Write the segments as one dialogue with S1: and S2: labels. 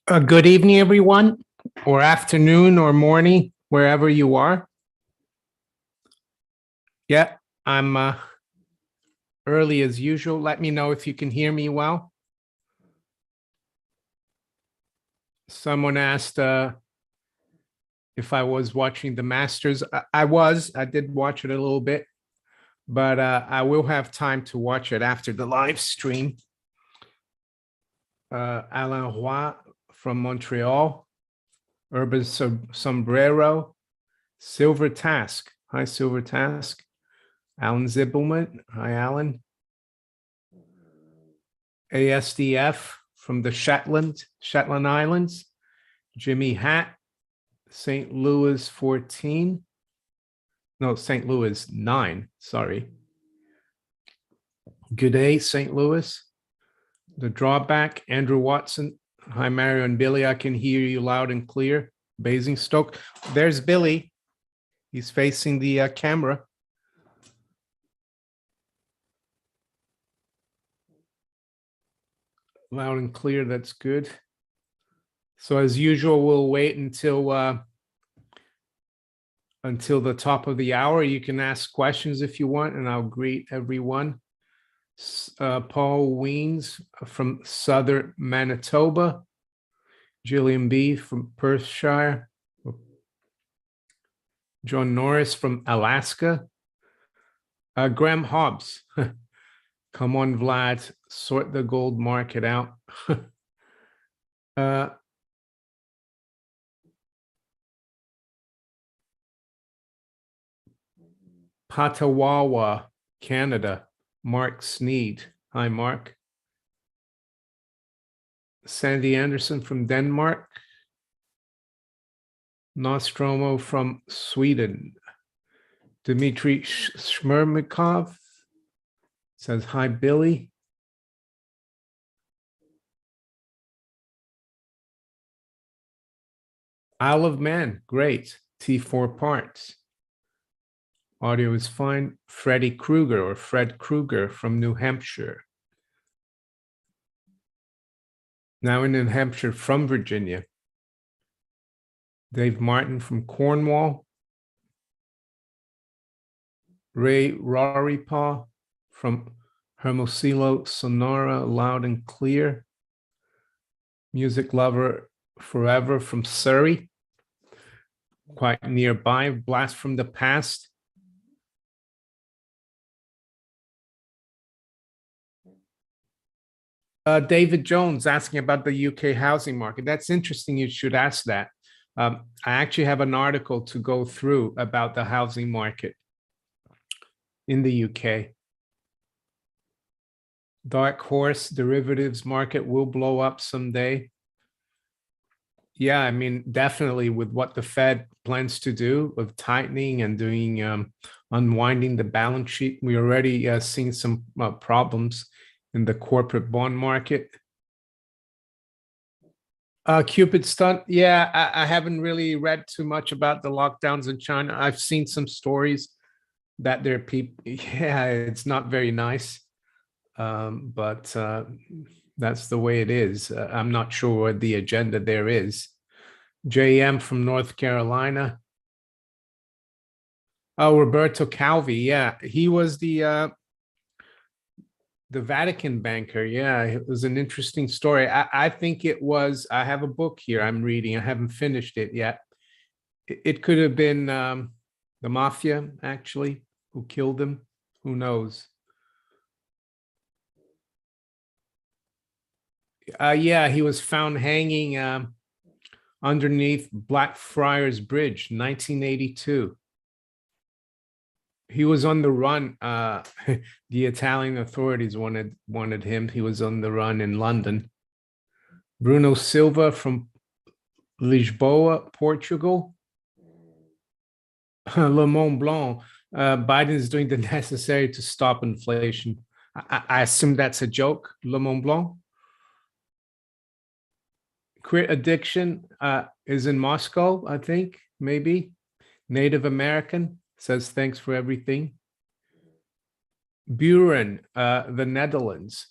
S1: Good evening, everyone, or afternoon or morning, wherever you are. Yeah, I'm early as usual. Let me know if you can hear me well. Someone asked if I was watching the Masters. I did watch it a little bit, but I will have time to watch it after the live stream. Alain Roy from Montreal, Urban Sombrero, Silver Task. Hi, Silver Task. Alan Zibelman. Hi, Alan. ASDF from the Shetland Islands. Jimmy Hatt, St. Louis 14. No, St. Louis 9, sorry. Good day, St. Louis. The Drawback, Andrew Watson. Hi, Mario and Billy. I can hear you loud and clear. Basingstoke. There's Billy. He's facing the camera. Loud and clear, that's good. So as usual, we'll wait until the top of the hour. You can ask questions if you want, and I'll greet everyone. Paul Weens from Southern Manitoba. Gillian B. from Perthshire. John Norris from Alaska. Graham Hobbs. Come on, Vlad, sort the gold market out. Patawawa, Canada. Mark Sneed. Hi, Mark. Sandy Anderson from Denmark. Nostromo from Sweden. Dmitry Shmermikov says, hi, Billy. Isle of Man, great. T4 parts. Audio is fine. Freddie Krueger or Fred Krueger from New Hampshire. Now in New Hampshire from Virginia. Dave Martin from Cornwall. Ray Raripaw from Hermosillo, Sonora, loud and clear. Music Lover Forever from Surrey, quite nearby. Blast from the Past. David Jones asking about the UK housing market. That's interesting. You should ask that. I actually have an article to go through about the housing market in the UK. Dark horse derivatives market will blow up someday. Yeah, I mean, definitely with what the Fed plans to do of tightening and doing unwinding the balance sheet, we already seeing some problems in the corporate bond market. Cupid stunt. Yeah, I haven't really read too much about the lockdowns in China. I've seen some stories that there are people. Yeah, it's not very nice, but that's the way it is. I'm not sure what the agenda there is. JM from North Carolina. Oh, Roberto Calvi. Yeah, he was the Vatican banker. Yeah, it was an interesting story. I think it was, I have a book here I'm reading. I haven't finished it yet. It could have been the mafia, actually, who killed him. Who knows? Yeah, he was found hanging underneath Blackfriars Bridge, 1982. He was on the run. The Italian authorities wanted him. He was on the run in London. Bruno Silva from Lisboa, Portugal. Le Mont Blanc. Biden is doing the necessary to stop inflation. I assume that's a joke, Le Mont Blanc. Queer Addiction is in Moscow, I think, maybe. Native American says thanks for everything. Buren, the Netherlands.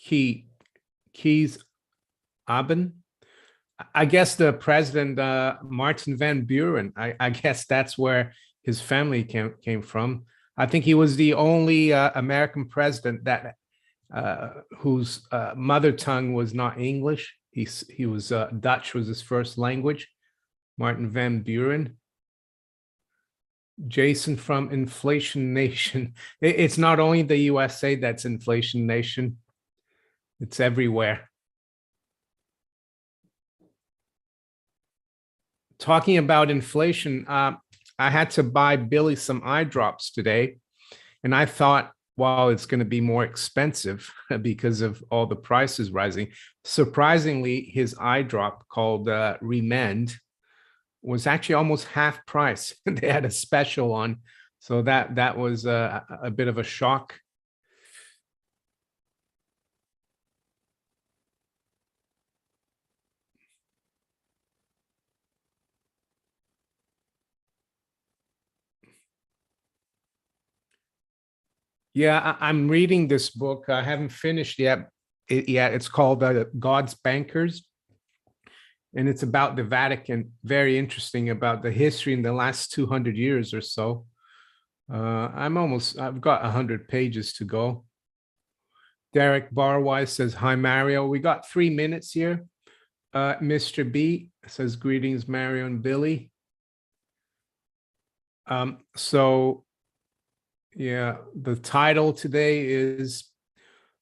S1: Keys Aben. I guess the president, Martin Van Buren, I guess that's where his family came from. I think he was the only American president that whose mother tongue was not English. He was Dutch was his first language. Martin Van Buren. Jason from Inflation Nation. It's not only the USA that's Inflation Nation. It's everywhere. Talking about inflation, I had to buy Billy some eye drops today, and I thought, well, it's going to be more expensive because of all the prices rising. Surprisingly, his eye drop called Remend was actually almost half price. They had a special on, so that was a bit of a shock. Yeah, I'm reading this book. I haven't finished yet. It's called God's Bankers, and it's about the Vatican. Very interesting about the history in the last 200 years or so. I've got 100 pages to go. Derek Barwise says, hi, Mario. We got 3 minutes here. Mr. B says, greetings, Mario and Billy. So, yeah, the title today is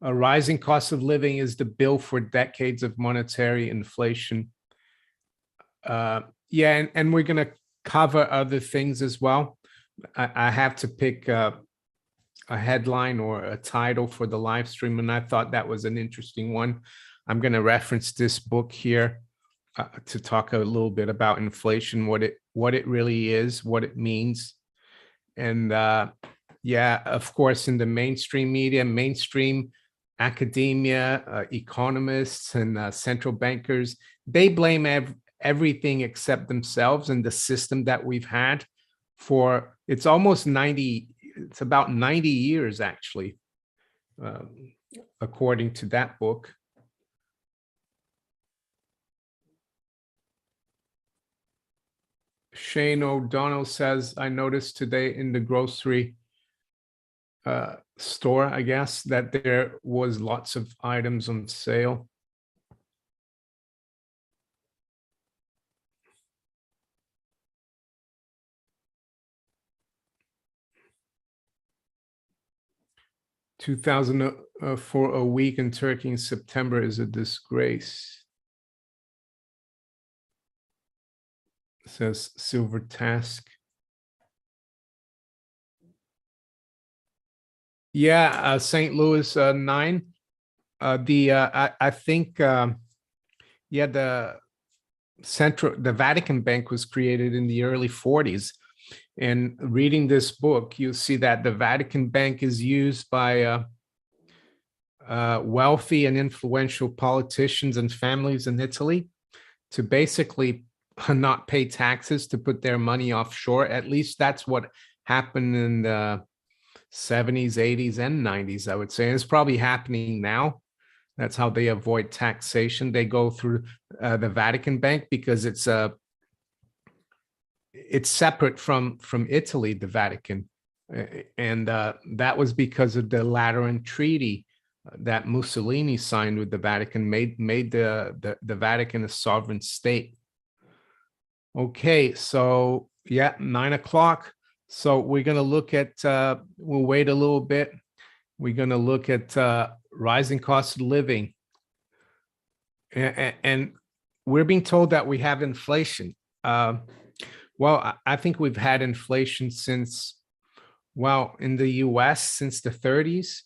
S1: A Rising Cost of Living is the Bill for Decades of Monetary Inflation. Yeah, and we're going to cover other things as well. I have to pick a headline or a title for the live stream, and I thought that was an interesting one. I'm going to reference this book here to talk a little bit about inflation, what it really is, what it means. And yeah, of course, in the mainstream media, mainstream academia, economists and central bankers, they blame everything except themselves and the system that we've had for, it's about 90 years, actually, according to that book. Shane O'Donnell says, I noticed today in the grocery store, I guess, that there was lots of items on sale. $2,000 for a week in Turkey in September is a disgrace, says Silver Task. Yeah, St. Louis 9. I think yeah, the Vatican Bank was created in the early 40s. And reading this book, you see that the Vatican Bank is used by wealthy and influential politicians and families in Italy to basically not pay taxes, to put their money offshore. At least that's what happened in the 70s, 80s, and 90s, I would say. And it's probably happening now. That's how they avoid taxation. They go through the Vatican Bank because it's separate from Italy, the Vatican. And that was because of the Lateran Treaty that Mussolini signed with the Vatican, made the Vatican a sovereign state. Okay, so yeah, 9 o'clock. So we're going to look at, we'll wait a little bit. We're going to look at rising cost of living. And we're being told that we have inflation. Well, I think we've had inflation since, well, in the US since the 30s,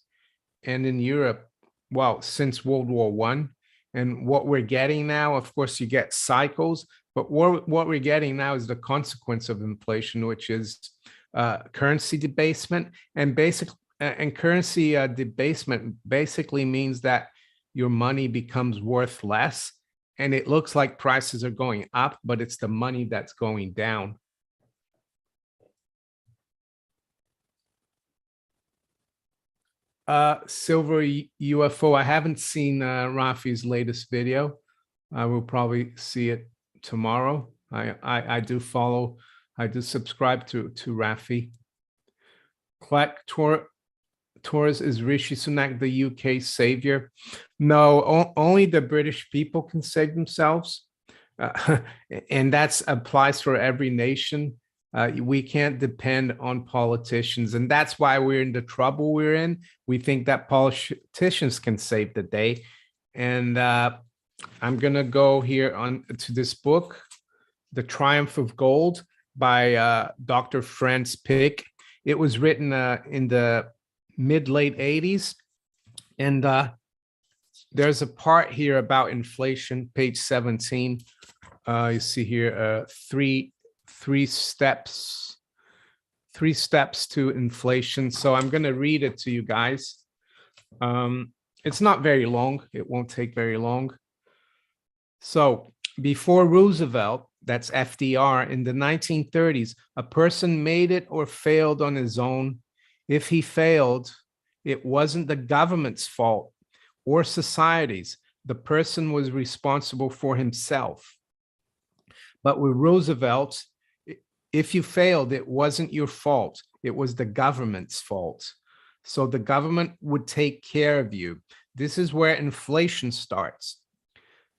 S1: and in Europe, well, since World War I. And what we're getting now, of course, you get cycles, but what we're getting now is the consequence of inflation, which is currency debasement. And currency debasement basically means that your money becomes worth less. And it looks like prices are going up, but it's the money that's going down. Silver UFO. I haven't seen Rafi's latest video. I will probably see it tomorrow. I do follow, I do subscribe to Rafi. Clark Torres, is Rishi Sunak the UK savior? No, only the British people can save themselves. And that applies for every nation. We can't depend on politicians, and that's why we're in the trouble we're in. We think that politicians can save the day. And I'm gonna go here on to this book, The Triumph of Gold by Dr. Franz Pick. It was written in the mid-late 80s. And there's a part here about inflation, page 17. You see here three steps to inflation. So I'm going to read it to you guys. It's not very long. It won't take very long. So before Roosevelt, that's FDR, in the 1930s, a person made it or failed on his own. If he failed, it wasn't the government's fault or society's. The person was responsible for himself. But with Roosevelt, if you failed, it wasn't your fault. It was the government's fault. So the government would take care of you. This is where inflation starts.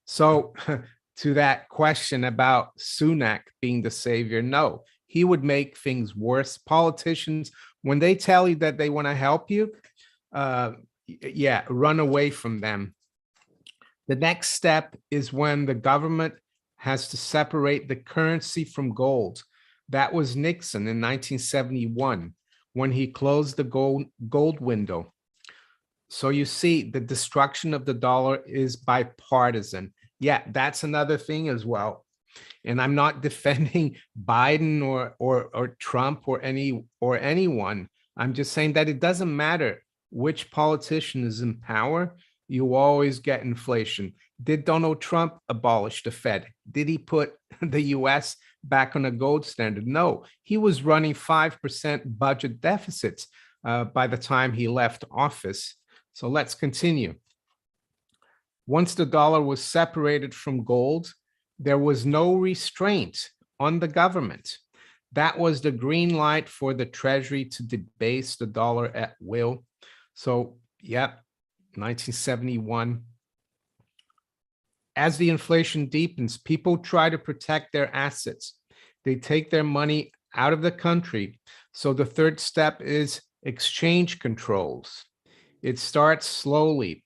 S1: So to that question about Sunak being the savior, no, he would make things worse. Politicians, when they tell you that they want to help you, yeah, run away from them. The next step is when the government has to separate the currency from gold. That was Nixon in 1971 when he closed the gold window. So you see, the destruction of the dollar is bipartisan. Yeah, that's another thing as well. And I'm not defending Biden or Trump or anyone. I'm just saying that it doesn't matter which politician is in power, you always get inflation. Did Donald Trump abolish the Fed? Did he put the US back on a gold standard? No, he was running 5% budget deficits by the time he left office. So let's continue. Once the dollar was separated from gold, there was no restraint on the government. That was the green light for the Treasury to debase the dollar at will. So, yeah, 1971. As the inflation deepens, people try to protect their assets. They take their money out of the country. So the third step is exchange controls. It starts slowly.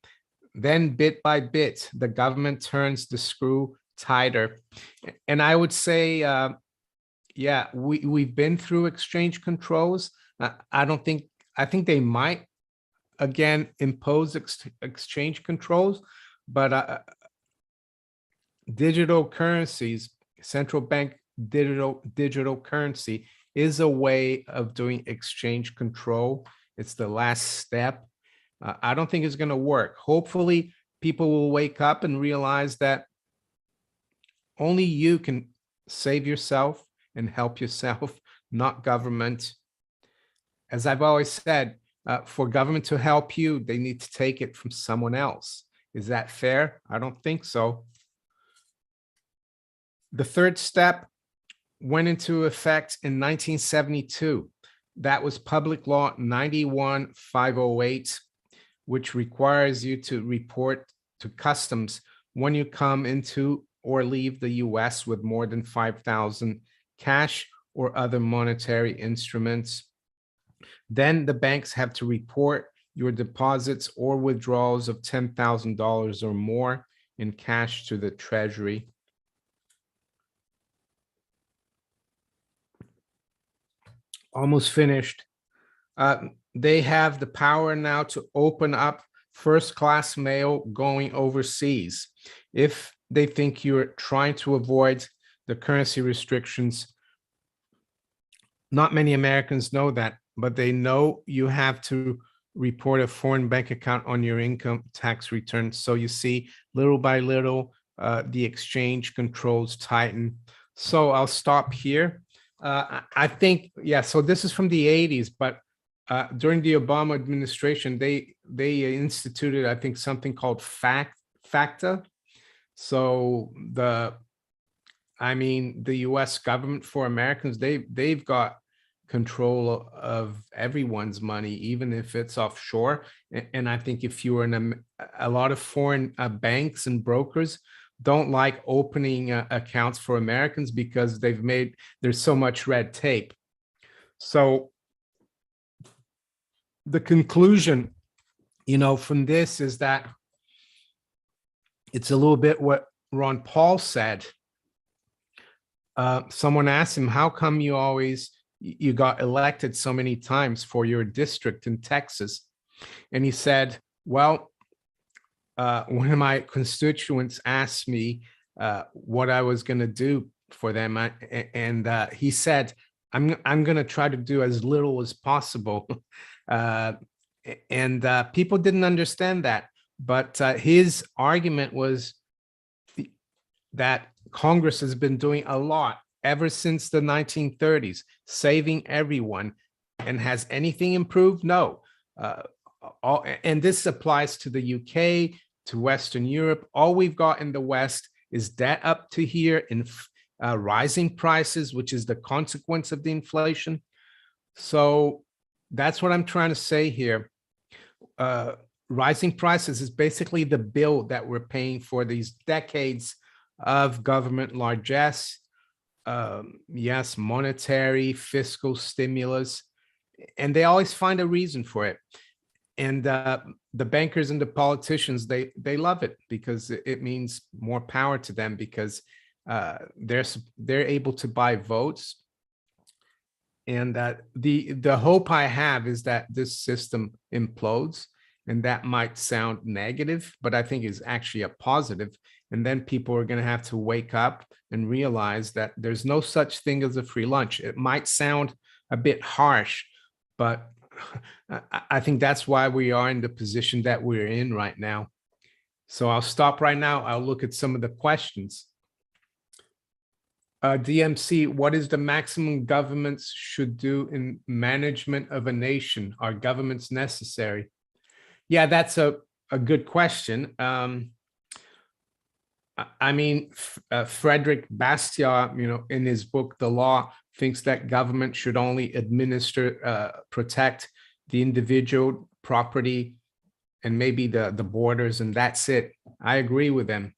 S1: Then bit by bit, the government turns the screw tighter. And I would say, yeah, we've been through exchange controls. I think they might again impose exchange controls, but digital currencies, central bank digital currency is a way of doing exchange control. It's the last step. I don't think it's going to work. Hopefully, people will wake up and realize that only you can save yourself and help yourself, not government. As I've always said, for government to help you, they need to take it from someone else. Is that fair? I don't think so. The third step went into effect in 1972. That was Public Law 91-508, which requires you to report to customs when you come into or leave the US with more than 5,000 cash or other monetary instruments. Then the banks have to report your deposits or withdrawals of $10,000 or more in cash to the Treasury. Almost finished. They have the power now to open up first-class mail going overseas. If they think you're trying to avoid the currency restrictions, not many Americans know that, but they know you have to report a foreign bank account on your income tax return. So you see, little by little, the exchange controls tighten. So I'll stop here. I think, yeah, so this is from the 80s, but during the Obama administration, they instituted, I think, something called FACTA. So the U.S. government for Americans, they've got control of everyone's money, even if it's offshore. And I think if you're in a lot of foreign banks and brokers don't like opening accounts for Americans because there's so much red tape. So the conclusion, from this is that it's a little bit what Ron Paul said. Someone asked him, how come you got elected so many times for your district in Texas? And he said, well, one of my constituents asked me what I was going to do for them. And he said, I'm going to try to do as little as possible. And people didn't understand that. But his argument was that Congress has been doing a lot ever since the 1930s, saving everyone. And has anything improved? No. And this applies to the UK, to Western Europe. All we've got in the West is debt up to here in rising prices, which is the consequence of the inflation. So that's what I'm trying to say here. Rising prices is basically the bill that we're paying for these decades of government largesse. Yes, monetary, fiscal stimulus, and they always find a reason for it. And the bankers and the politicians, they love it because it means more power to them, because they're able to buy votes. And the hope I have is that this system implodes, and that might sound negative, but I think is actually a positive. And then people are going to have to wake up and realize that there's no such thing as a free lunch. It might sound a bit harsh, but I think that's why we are in the position that we're in right now. So I'll stop right now. I'll look at some of the questions. DMC, what is the maximum governments should do in management of a nation? Are governments necessary? Yeah, that's a good question. Frederick Bastiat, in his book, The Law, thinks that government should only protect the individual property and maybe the borders, and that's it. I agree with him.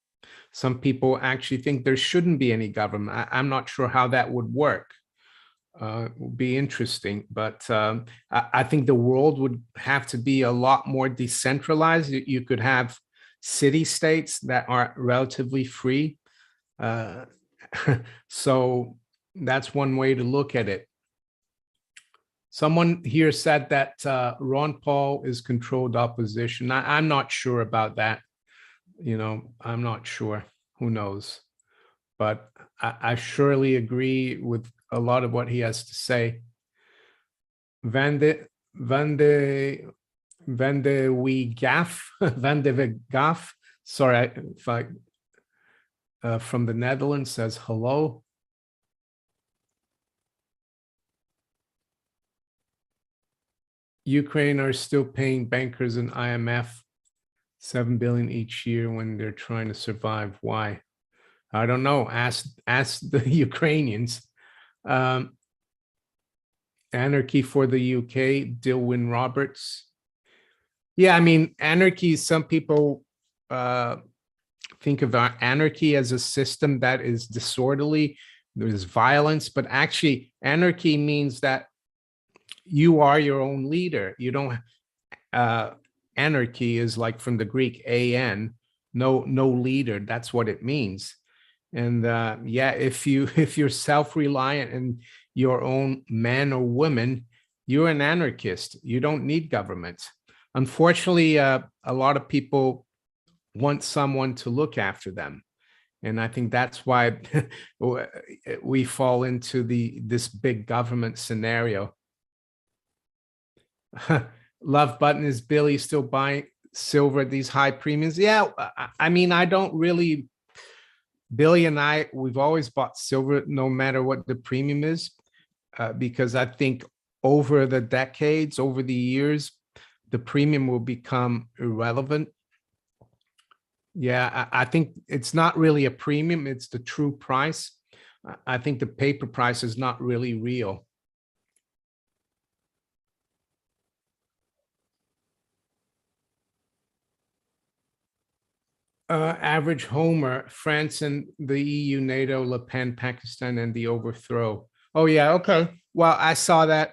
S1: Some people actually think there shouldn't be any government. I'm not sure how that would work. It would be interesting, but I think the world would have to be a lot more decentralized. You could have city-states that are relatively free. So that's one way to look at it. Someone here said that Ron Paul is controlled opposition. I'm not sure about that. I'm not sure. Who knows? But I surely agree with a lot of what he has to say. Van de Gaff, sorry if I from the Netherlands, says hello. Ukraine are still paying bankers and IMF $7 billion each year when they're trying to survive. Why? I don't know. Ask the Ukrainians. Anarchy for the UK, Dilwyn Roberts. Yeah, anarchy, some people think of anarchy as a system that is disorderly, there's violence, but actually anarchy means that you are your own leader. You don't, anarchy is like from the Greek an, no leader, that's what it means. And yeah, if you're self-reliant and your own man or woman, you're an anarchist. You don't need government. Unfortunately, a lot of people want someone to look after them. And I think that's why we fall into this big government scenario. Love button, is Billy still buying silver at these high premiums? Yeah, I don't really, Billy and we've always bought silver no matter what the premium is, because I think over the decades, over the years, the premium will become irrelevant. Yeah, I think it's not really a premium, it's the true price. I think the paper price is not really real. Average Homer, France and the EU, NATO, Le Pen, Pakistan, and the overthrow. Oh yeah, okay. Well, I saw that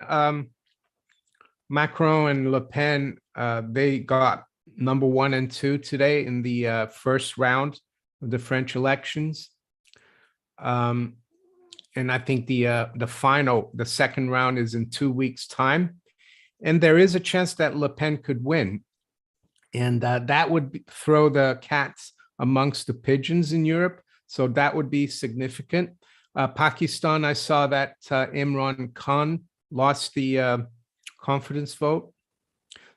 S1: Macron and Le Pen, they got number 1 and 2 today in the first round of the French elections. And I think the second round is in 2 weeks' time. And there is a chance that Le Pen could win. And that would throw the cats amongst the pigeons in Europe. So that would be significant. Pakistan, I saw that Imran Khan lost the confidence vote.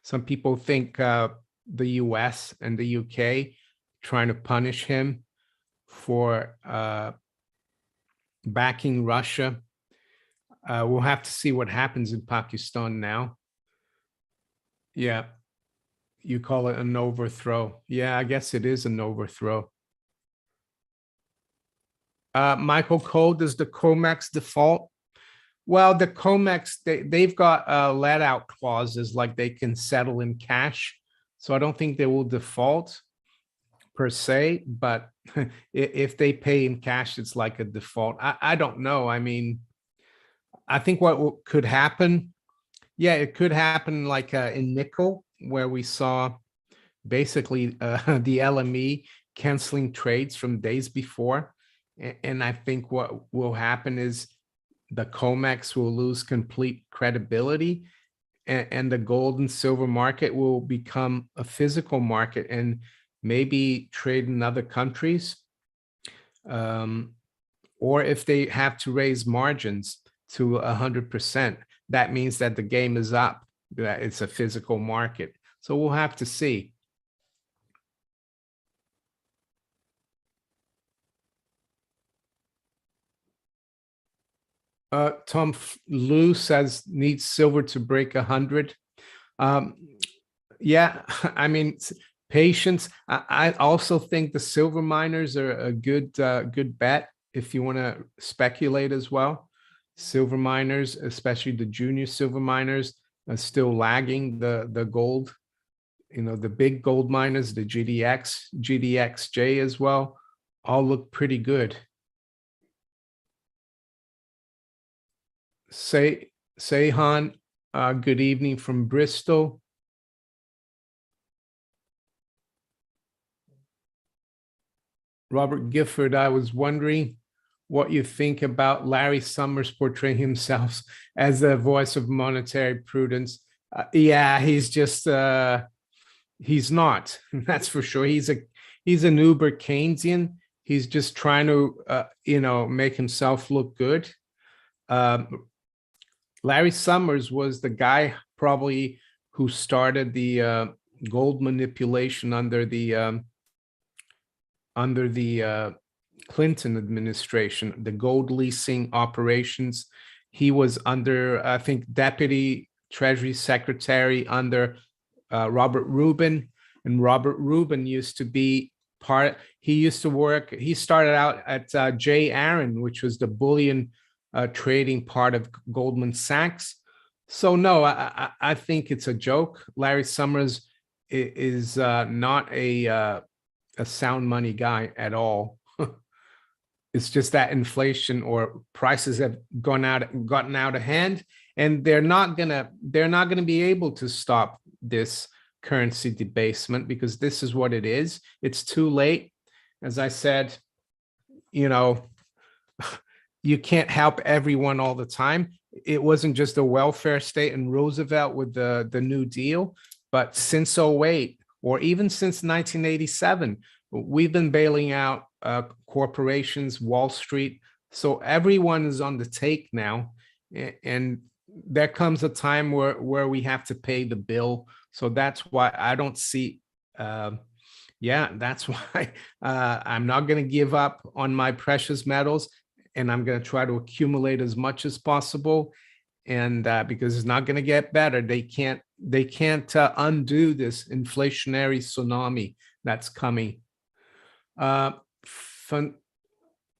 S1: Some people think the US and the UK trying to punish him for backing Russia. We'll have to see what happens in Pakistan now. Yeah. You call it an overthrow. Yeah, I guess it is an overthrow. Michael Cole, does the COMEX default? Well, the COMEX, they've got let out clauses, like they can settle in cash. So I don't think they will default per se, but if they pay in cash, it's like a default. I don't know. I mean, I think what could happen, yeah, it could happen like in nickel, where we saw basically the LME canceling trades from days before. And I think what will happen is the COMEX will lose complete credibility, and the gold and silver market will become a physical market and maybe trade in other countries. Or if they have to raise margins to 100%, that means that the game is up, that it's a physical market. So we'll have to see. Tom Lou says needs silver to break 100. Yeah, I mean, patience. I also think the silver miners are a good bet if you want to speculate as well. Silver miners, especially the junior silver miners, are still lagging the gold. You know, the big gold miners, the GDX, GDXJ as well, all look pretty good. Seyhan, good evening from Bristol. Robert Gifford, I was wondering what you think about Larry Summers portraying himself as the voice of monetary prudence. Yeah, he's just he's not. That's for sure. He's an uber Keynesian. He's just trying to make himself look good. Larry Summers was the guy probably who started the gold manipulation under the Clinton administration, the gold leasing operations. He was under, I think, Deputy Treasury Secretary under Robert Rubin, and Robert Rubin used to be he started out at J. Aaron, which was the bullion trading part of Goldman Sachs. So no, I think it's a joke. Larry Summers is not a sound money guy at all. It's just that inflation or prices have gotten out of hand, and they're not gonna be able to stop this currency debasement, because this is what it is. It's too late. As I said, you can't help everyone all the time. It wasn't just a welfare state and Roosevelt with the New Deal, but since 2008, or even since 1987, we've been bailing out corporations, Wall Street. So everyone is on the take now. And there comes a time where we have to pay the bill. So that's why I don't see, that's why I'm not going to give up on my precious metals, and I'm going to try to accumulate as much as possible. and because it's not going to get better. They can't undo this inflationary tsunami that's coming.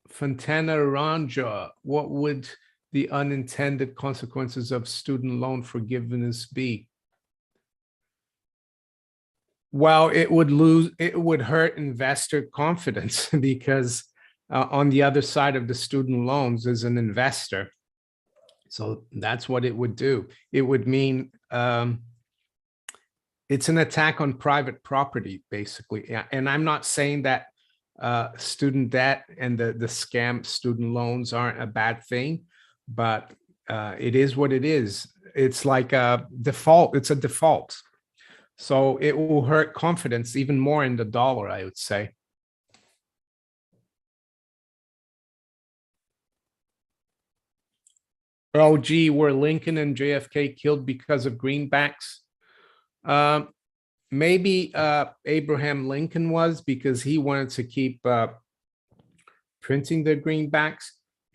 S1: Fontana Ranja, what would the unintended consequences of student loan forgiveness be? Well, it would hurt investor confidence because on the other side of the student loans is an investor. So that's what it would do. It would mean it's an attack on private property, basically. And I'm not saying that student debt and the scam student loans aren't a bad thing, but it is what it is. It's like a default. It's a default. So it will hurt confidence even more in the dollar, I would say. Oh, gee, were Lincoln and JFK killed because of greenbacks? Maybe Abraham Lincoln was, because he wanted to keep printing the greenbacks.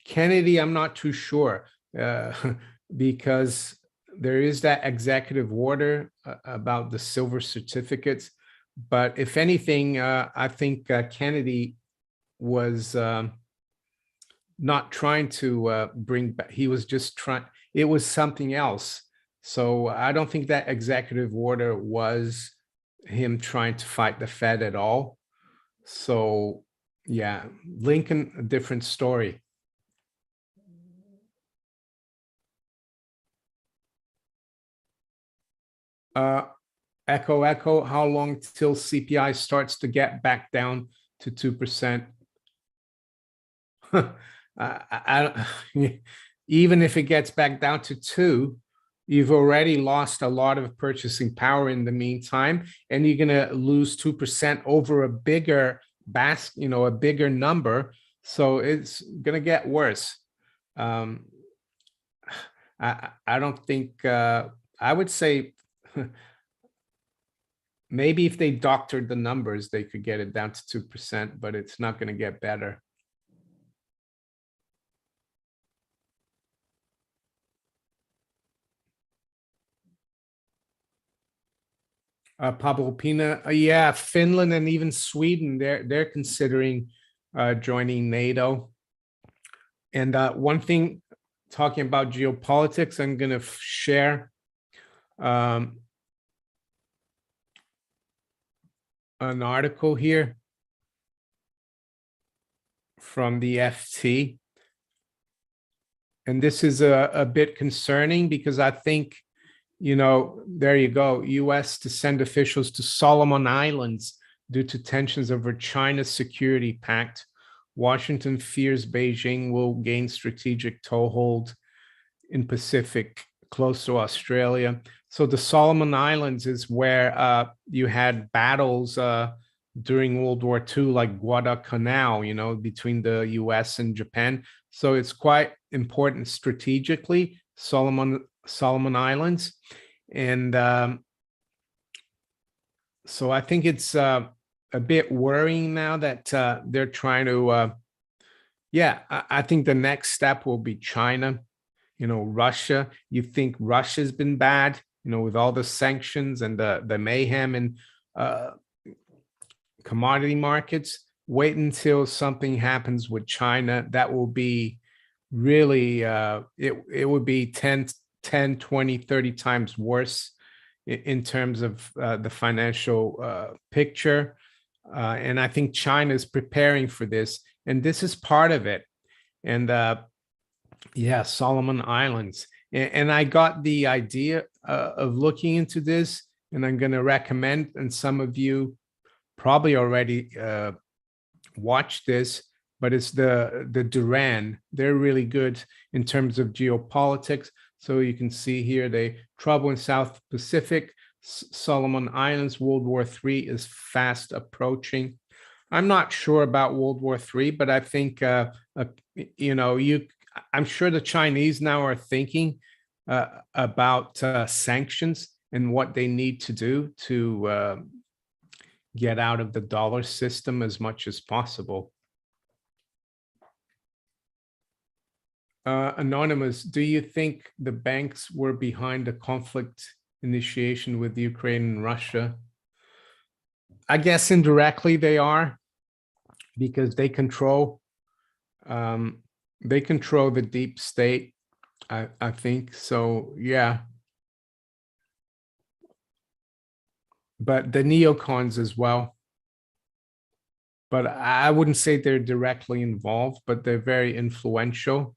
S1: Kennedy, I'm not too sure, because there is that executive order about the silver certificates. But if anything, I think Kennedy was not trying to bring back, he was just trying, it was something else. So I don't think that executive order was him trying to fight the Fed at all. So yeah, Lincoln, a different story. Echo, how long till CPI starts to get back down to 2%? Even if it gets back down to 2, you've already lost a lot of purchasing power in the meantime, and you're going to lose 2% over a bigger basket, a bigger number. So it's going to get worse. I don't think, I would say maybe if they doctored the numbers, they could get it down to 2%, but it's not going to get better. Pablo Pina, yeah, Finland and even Sweden, they're considering joining NATO. And one thing, talking about geopolitics, I'm going to share an article here from the FT. And this is a bit concerning because I think, there you go, US to send officials to Solomon Islands due to tensions over China's security pact. Washington fears Beijing will gain strategic toehold in Pacific close to Australia. So the Solomon Islands is where you had battles during World War II, like Guadalcanal, between the US and Japan. So it's quite important strategically, Solomon Islands. And so I think it's a bit worrying now that they're trying to, I think the next step will be China, Russia. You think Russia's been bad, with all the sanctions and the mayhem and commodity markets. Wait until something happens with China. That will be really, it would be 10, 20, 30 times worse in terms of the financial picture. And I think China is preparing for this, and this is part of it. And Solomon Islands. And I got the idea of looking into this, and I'm going to recommend, and some of you probably already watched this, but it's the Duran. They're really good in terms of geopolitics. So you can see here, they trouble in South Pacific, Solomon Islands, World War III is fast approaching. I'm not sure about World War III, but I think, I'm sure the Chinese now are thinking about sanctions and what they need to do to get out of the dollar system as much as possible. Anonymous, do you think the banks were behind the conflict initiation with Ukraine and Russia? I guess indirectly they are, because um, they control the deep state. I think so. Yeah, but the neocons as well. But I wouldn't say they're directly involved, but they're very influential.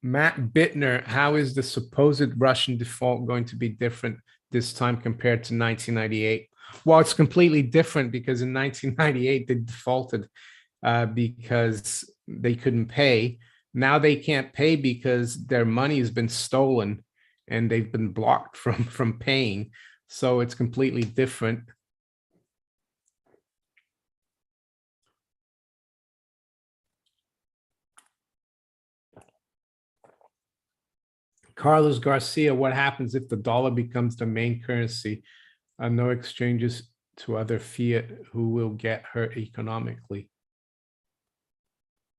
S1: Matt Bittner, how is the supposed Russian default going to be different this time compared to 1998? Well, it's completely different because in 1998 they defaulted because they couldn't pay. Now they can't pay because their money has been stolen and they've been blocked from paying. So it's completely different. Carlos Garcia, what happens if the dollar becomes the main currency? No exchanges to other fiat, who will get hurt economically?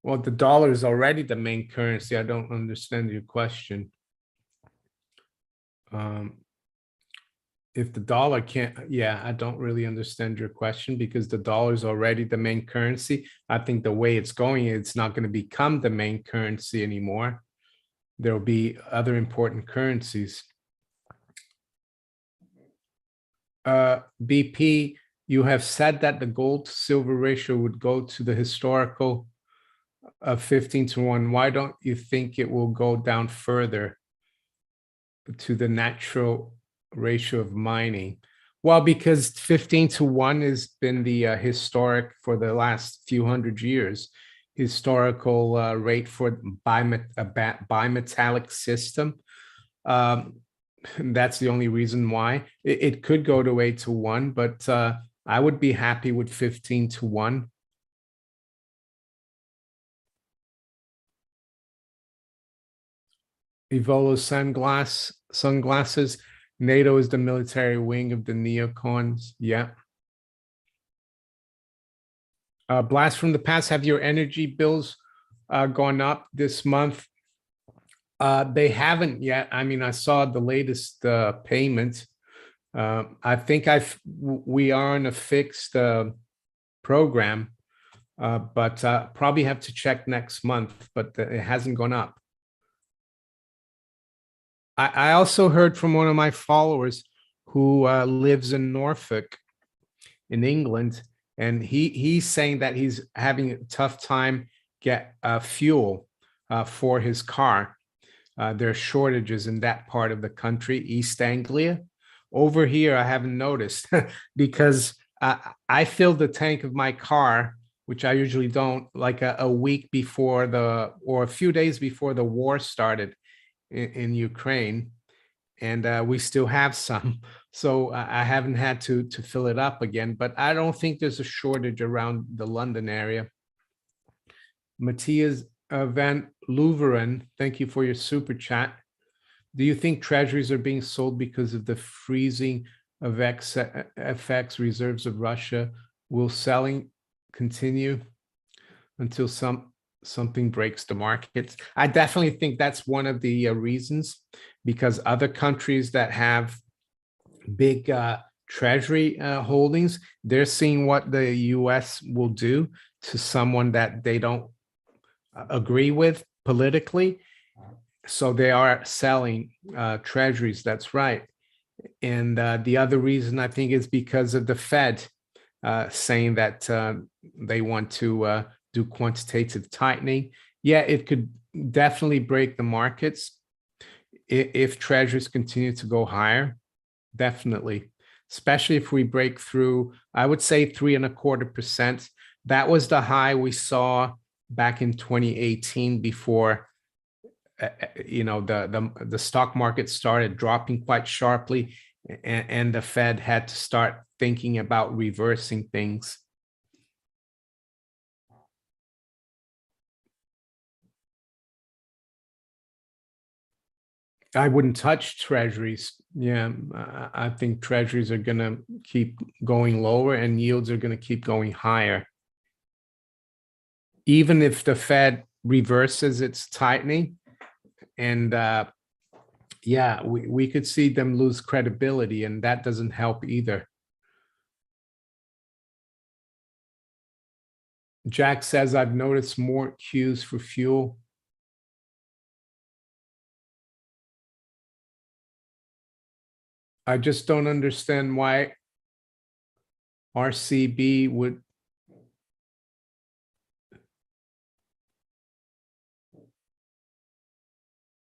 S1: Well, the dollar is already the main currency. I don't understand your question. If the dollar can't, yeah, I don't really understand your question, because the dollar is already the main currency. I think the way it's going, it's not going to become the main currency anymore. There will be other important currencies. BP, you have said that the gold to silver ratio would go to the historical of 15:1. Why don't you think it will go down further to the natural ratio of mining? Well, because 15:1 has been the historic for the last few hundred years, historical rate for bimetallic system. That's the only reason why. It could go to 8:1, but I would be happy with 15:1. Evolo sunglasses. NATO is the military wing of the neocons. Yeah. Blast from the past. Have your energy bills gone up this month? They haven't yet. I mean, I saw the latest payment. I think we are on a fixed program, but probably have to check next month. But it hasn't gone up. I also heard from one of my followers who lives in Norfolk, in England, and he's saying that he's having a tough time get fuel for his car. There are shortages in that part of the country, East Anglia. Over here, I haven't noticed because I filled the tank of my car, which I usually don't, like a week before or a few days before the war started in Ukraine, and we still have some. So I haven't had to fill it up again, but I don't think there's a shortage around the London area. Matthias Van Louveren, thank you for your super chat. Do you think treasuries are being sold because of the freezing of FX reserves of Russia? Will selling continue until something breaks the markets? I definitely think that's one of the reasons, because other countries that have big treasury holdings, they're seeing what the US will do to someone that they don't agree with politically. So they are selling treasuries. That's right. And the other reason, I think, is because of the Fed saying that they want to do quantitative tightening. Yeah, it could definitely break the markets if treasuries continue to go higher. Definitely, especially if we break through, I would say 3.25%. That was the high we saw back in 2018 before the stock market started dropping quite sharply, and the Fed had to start thinking about reversing things. I wouldn't touch treasuries. Yeah, I think treasuries are going to keep going lower and yields are going to keep going higher. Even if the Fed reverses its tightening, and yeah, we could see them lose credibility, and that doesn't help either. Jack says, I've noticed more queues for fuel. I just don't understand why RCB would.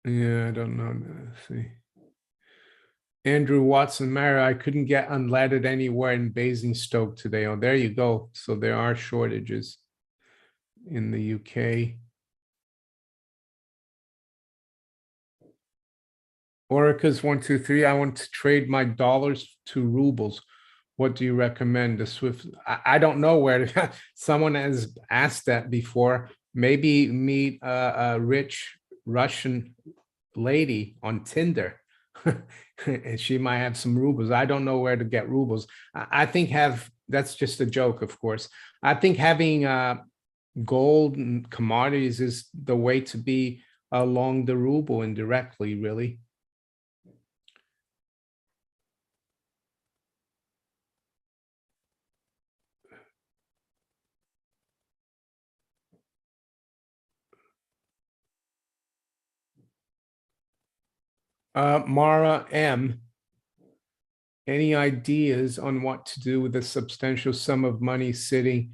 S1: Yeah, I don't know. Let's see. Andrew Watson Mara, I couldn't get unleaded anywhere in Basingstoke today. Oh, there you go. So there are shortages in the UK. Orica's 123. I want to trade my dollars to rubles. What do you recommend? The Swift. I don't know where to, someone has asked that before. Maybe meet a rich Russian lady on Tinder. And she might have some rubles. I don't know where to get rubles. I think that's just a joke, of course. I think having gold and commodities is the way to be along the ruble indirectly, really. Mara M, any ideas on what to do with a substantial sum of money sitting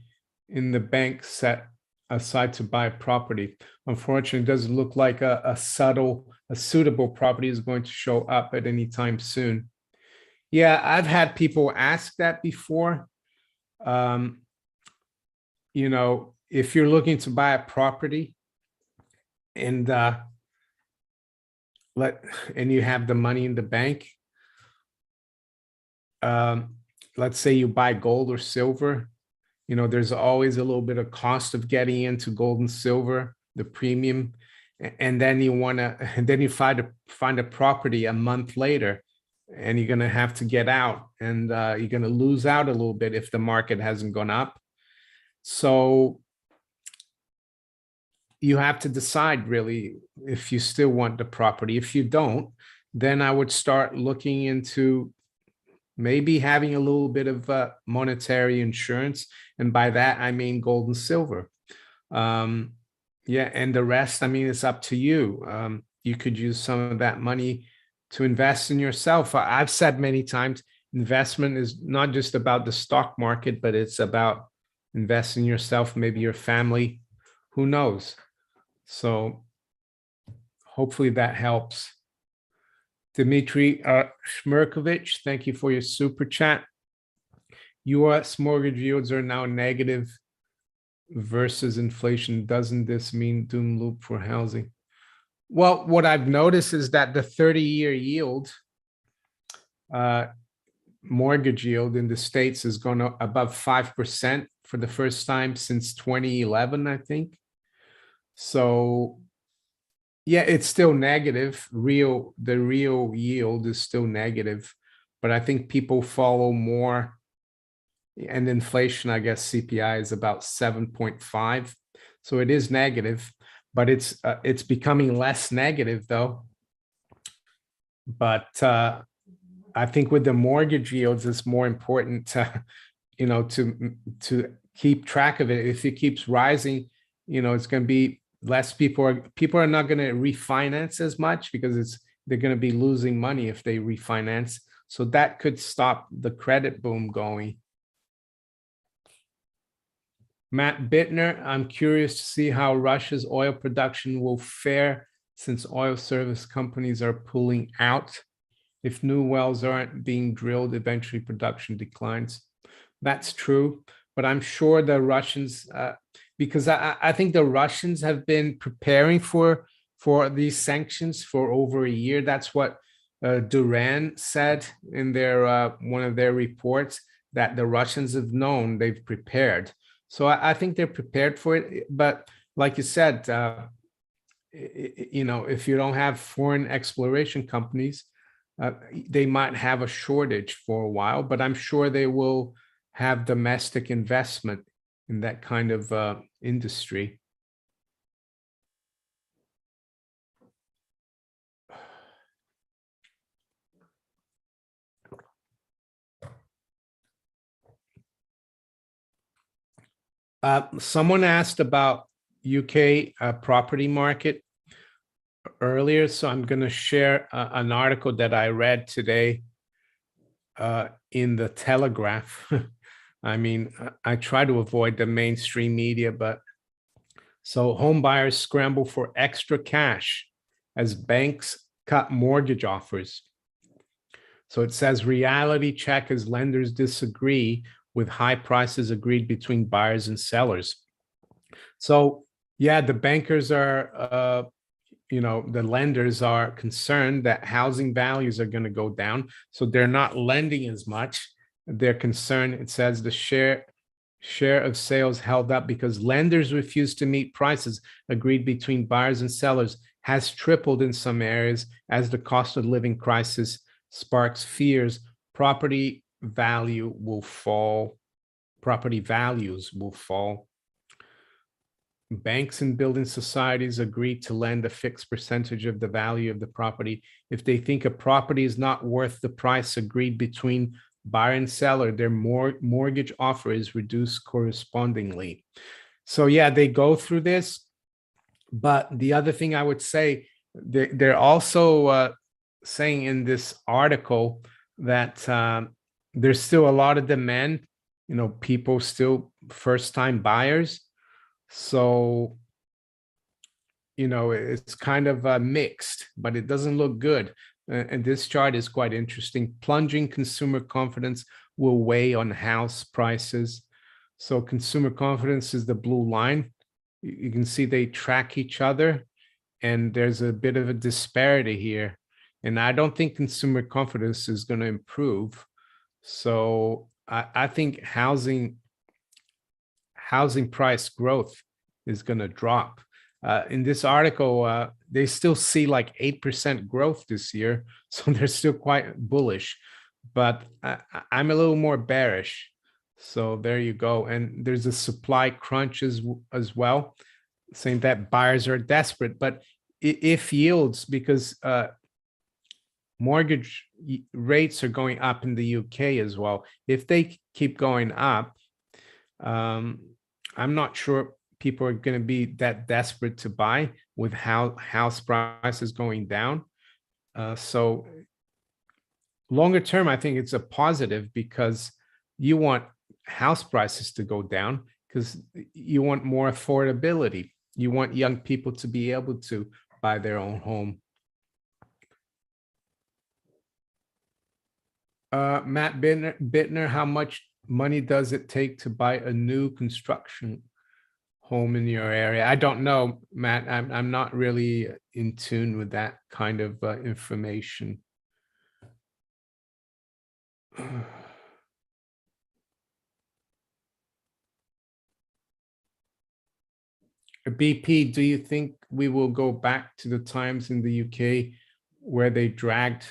S1: in the bank set aside to buy property? Unfortunately, it doesn't look like a suitable property is going to show up at any time soon. Yeah, I've had people ask that before. Um, if you're looking to buy a property and and you have the money in the bank, let's say you buy gold or silver, there's always a little bit of cost of getting into gold and silver, the premium, and then you find a property a month later, and you're going to have to get out, and you're going to lose out a little bit if the market hasn't gone up. So you have to decide really if you still want the property. If you don't, then I would start looking into maybe having a little bit of monetary insurance. And by that, I mean gold and silver. Yeah, and the rest, I mean, it's up to you. You could use some of that money to invest in yourself. I've said many times, investment is not just about the stock market, but it's about investing in yourself, maybe your family, who knows? So hopefully that helps. Dmitry Shmerkovich, thank you for your super chat. US mortgage yields are now negative versus inflation. Doesn't this mean doom loop for housing? Well, what I've noticed is that the 30-year yield, mortgage yield in the States is going above 5% for the first time since 2011, I think. So yeah, it's still negative. The real yield is still negative, but I think people follow more. And inflation, I guess CPI is about 7.5. So it is negative, but it's becoming less negative though. But I think with the mortgage yields, it's more important to, to keep track of it. If it keeps rising, it's going to be less people are not going to refinance as much because they're going to be losing money if they refinance. So that could stop the credit boom going. Matt Bittner, I'm curious to see how Russia's oil production will fare since oil service companies are pulling out. If new wells aren't being drilled, eventually production declines. That's true, but I'm sure the Russians, because I think the Russians have been preparing for these sanctions for over a year. That's what Duran said in their one of their reports, that the Russians have known, they've prepared. So I think they're prepared for it. But like you said, if you don't have foreign exploration companies, they might have a shortage for a while, but I'm sure they will have domestic investment in that kind of industry. Someone asked about UK property market earlier, so I'm going to share an article that I read today in the Telegraph. I mean, I try to avoid the mainstream media, but so home buyers scramble for extra cash as banks cut mortgage offers. So it says reality check as lenders disagree with high prices agreed between buyers and sellers. So yeah, the bankers are, the lenders are concerned that housing values are going to go down. So they're not lending as much. They're concerned, it says the share of sales held up because lenders refuse to meet prices agreed between buyers and sellers has tripled in some areas as the cost of living crisis sparks fears property values will fall. Banks and building societies agree to lend a fixed percentage of the value of the property. If they think a property is not worth the price agreed between buyer and seller, their mortgage offer is reduced correspondingly. So yeah, they go through this. But the other thing I would say, they're also saying in this article that there's still a lot of demand, people still first-time buyers. So, it's kind of mixed, but it doesn't look good. And this chart is quite interesting. Plunging consumer confidence will weigh on house prices. So consumer confidence is the blue line. You can see they track each other, and there's a bit of a disparity here. And I don't think consumer confidence is going to improve. So I think housing price growth is going to drop. In this article, they still see like 8% growth this year, so they're still quite bullish. But I'm a little more bearish. So there you go. And there's a supply crunch as well, saying that buyers are desperate. But if yields, because mortgage rates are going up in the UK as well, if they keep going up, I'm not sure people are going to be that desperate to buy with house prices going down. So longer term, I think it's a positive because you want house prices to go down because you want more affordability. You want young people to be able to buy their own home. Matt Bittner, how much money does it take to buy a new construction home in your area? I don't know, Matt. I'm not really in tune with that kind of information. BP, do you think we will go back to the times in the UK where they dragged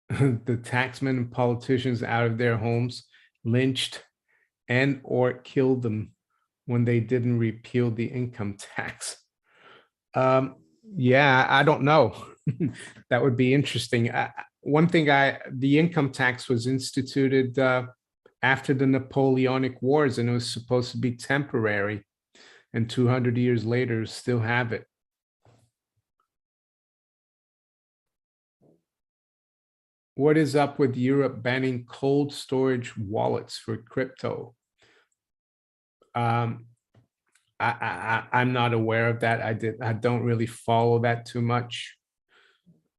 S1: the taxmen and politicians out of their homes, lynched and or killed them when they didn't repeal the income tax? Yeah, I don't know. That would be interesting. One thing, the income tax was instituted after the Napoleonic Wars, and it was supposed to be temporary. And 200 years later, still have it. What is up with Europe banning cold storage wallets for crypto? I'm not aware of that. I don't really follow that too much.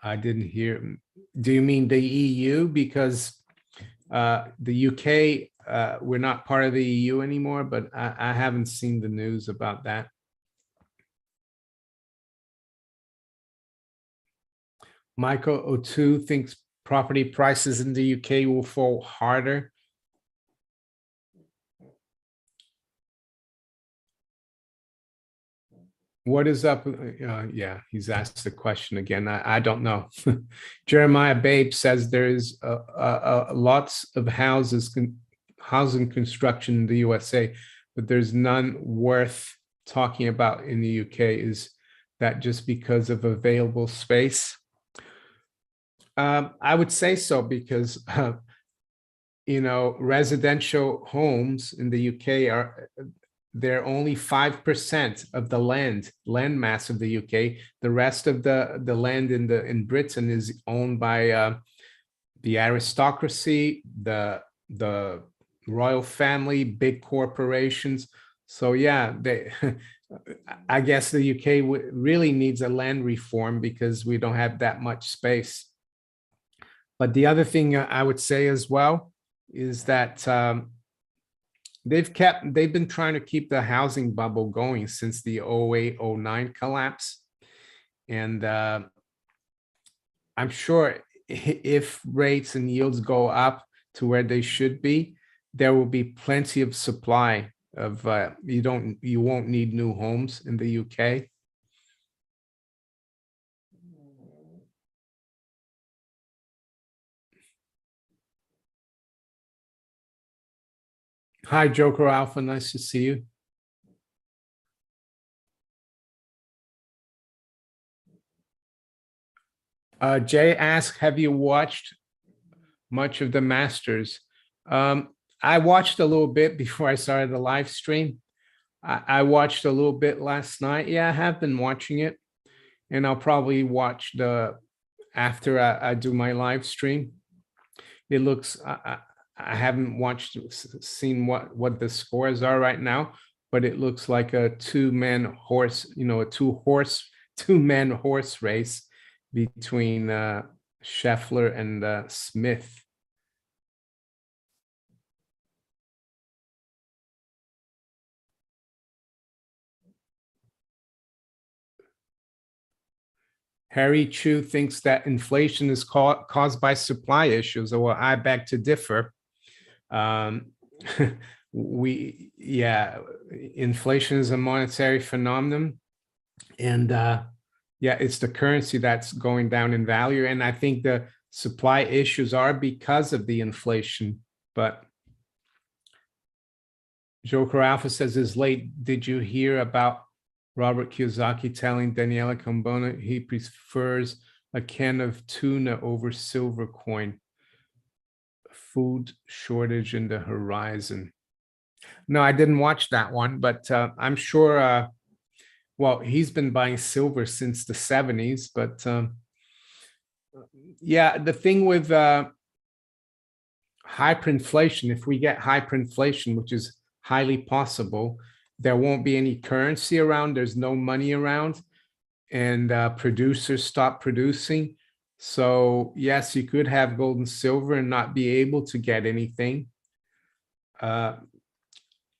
S1: I didn't hear. Do you mean the EU? Because the UK, we're not part of the EU anymore, but I haven't seen the news about that. Michael O2 thinks property prices in the UK will fall harder. What is up? Yeah, he's asked the question again. I don't know. Jeremiah Babe says there's lots of housing construction in the USA, but there's none worth talking about in the UK. Is that just because of available space? I would say so because residential homes in the UK they're only 5% of the land mass of the UK. The rest of the land in Britain is owned by the aristocracy, the royal family, big corporations. So yeah, I guess the UK really needs a land reform because we don't have that much space. But the other thing I would say as well is that they've been trying to keep the housing bubble going since the 08-09 collapse. And I'm sure if rates and yields go up to where they should be, there will be plenty of supply of you won't need new homes in the UK. Hi, Joker Alpha. Nice to see you. Jay asked, have you watched much of the Masters? I watched a little bit before I started the live stream. I watched a little bit last night. Yeah, I have been watching it. And I'll probably watch after I do my live stream. It looks, I haven't seen what the scores are right now, but it looks like a two-man horse, a two-man horse race between Scheffler and Smith. Harry Chu thinks that inflation is caused by supply issues. Well, I beg to differ. Inflation is a monetary phenomenon, and it's the currency that's going down in value. And I think the supply issues are because of the inflation. But Joker Alpha says, is late. Did you hear about Robert Kiyosaki telling Daniela Cambona he prefers a can of tuna over silver coin? Food shortage in the horizon. No, I didn't watch that one, but I'm sure, well, he's been buying silver since the 70s, but the thing with hyperinflation, if we get hyperinflation, which is highly possible, there won't be any currency around, there's no money around, and producers stop producing. So yes, you could have gold and silver and not be able to get anything. And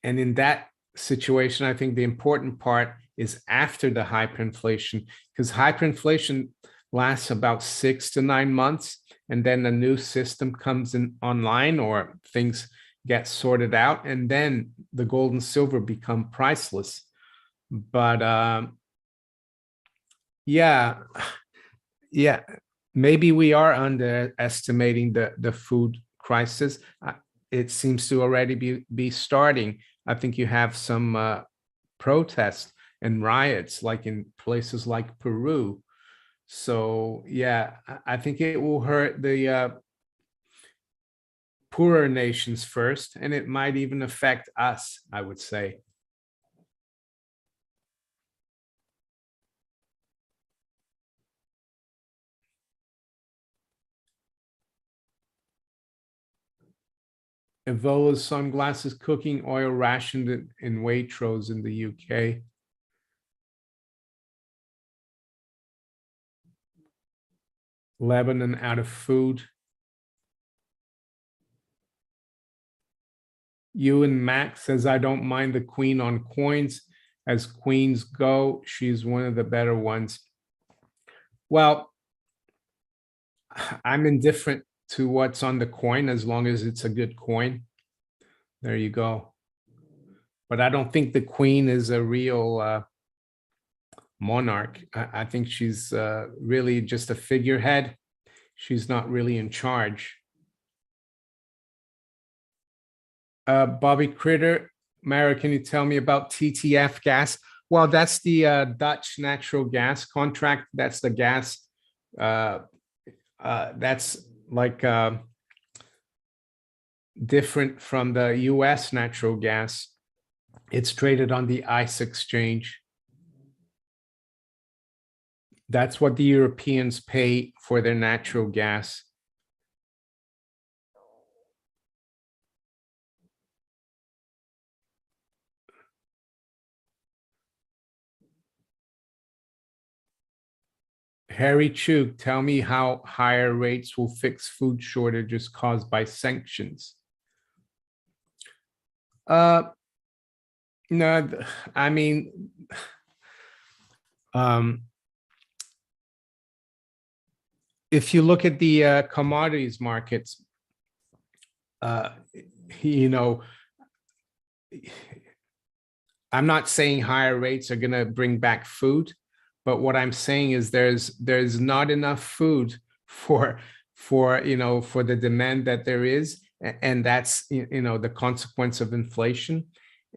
S1: in that situation, I think the important part is after the hyperinflation, because hyperinflation lasts about 6 to 9 months, and then a new system comes in online or things get sorted out, and then the gold and silver become priceless. But maybe we are underestimating the food crisis. It seems to already be starting. I think you have some protests and riots like in places like Peru. So yeah, I think it will hurt the poorer nations first, and it might even affect us, I would say. Evola's sunglasses, cooking oil rationed in Waitrose in the UK. Lebanon out of food. Ewan Max says, I don't mind the queen on coins. As queens go, she's one of the better ones. Well, I'm indifferent to what's on the coin as long as it's a good coin. There you go. But I don't think the queen is a real monarch. I think she's really just a figurehead. She's not really in charge. Bobby Critter, Mara, can you tell me about TTF gas? Well, that's the Dutch natural gas contract. That's the gas. That's like different from the US natural gas. It's traded on the ICE exchange. That's what the Europeans pay for their natural gas. Harry Chug, tell me how higher rates will fix food shortages caused by sanctions. No, I mean, if you look at the commodities markets, you know, I'm not saying higher rates are going to bring back food, but what I'm saying is there's not enough food for for the demand that there is, and that's the consequence of inflation.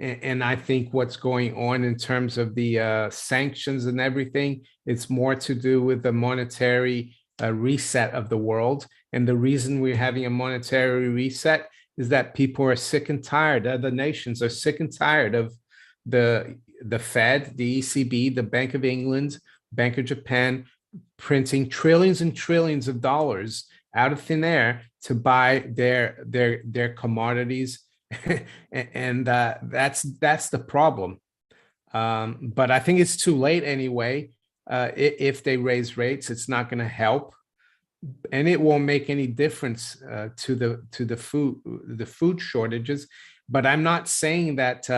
S1: And I think what's going on in terms of the sanctions and everything, it's more to do with the monetary reset of the world. And the reason we're having a monetary reset is that people are sick and tired. Other nations are sick and tired of the Fed, the ECB, the Bank of England, Bank of Japan printing trillions and trillions of dollars out of thin air to buy their commodities. And that's the problem. But I think it's too late anyway. If they raise rates, it's not going to help, and it won't make any difference to the food shortages. But I'm not saying that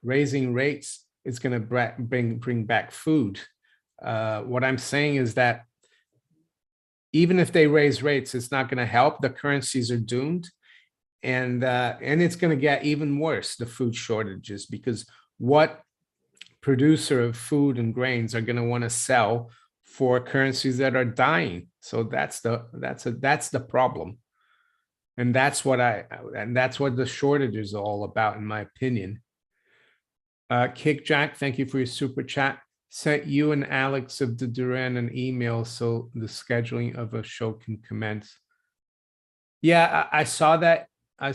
S1: raising rates is going to bring back food. What I'm saying is that even if they raise rates, it's not going to help. The currencies are doomed. And it's going to get even worse, the food shortages, because what producer of food and grains are going to want to sell for currencies that are dying? So that's the problem, and that's what the shortage is all about, in my opinion. Kick Jack, thank you for your super chat. Sent you and Alex of the Duran an email so the scheduling of a show can commence. Yeah, I saw that. I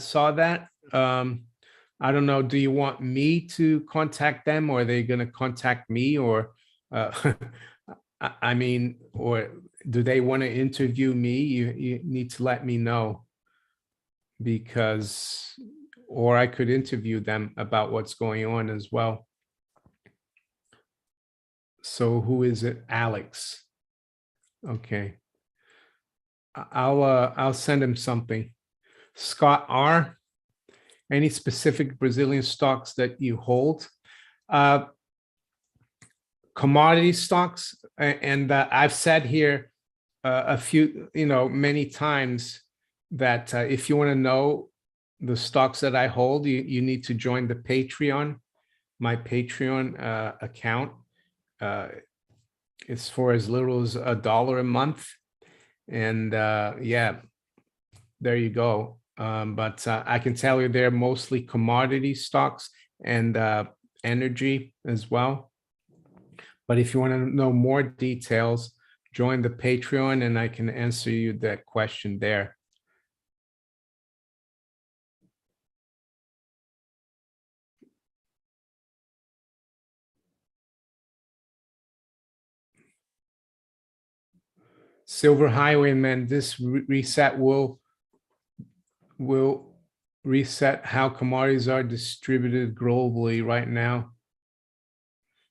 S1: don't know. Do you want me to contact them, or are they going to contact me, or I mean, or do they want to interview me? You need to let me know, because, or I could interview them about what's going on as well. So who is it? Alex. Okay. I'll send him something. Scott R. Any specific Brazilian stocks that you hold? Commodity stocks, and I've said here a few, many times that if you want to know the stocks that I hold, you need to join the Patreon. My Patreon account. It's for as little as $1 a month, and yeah, there you go. But I can tell you they're mostly commodity stocks and energy as well. But if you want to know more details, join the Patreon and I can answer you that question there. Silver Highwayman, this reset will reset how commodities are distributed globally right now.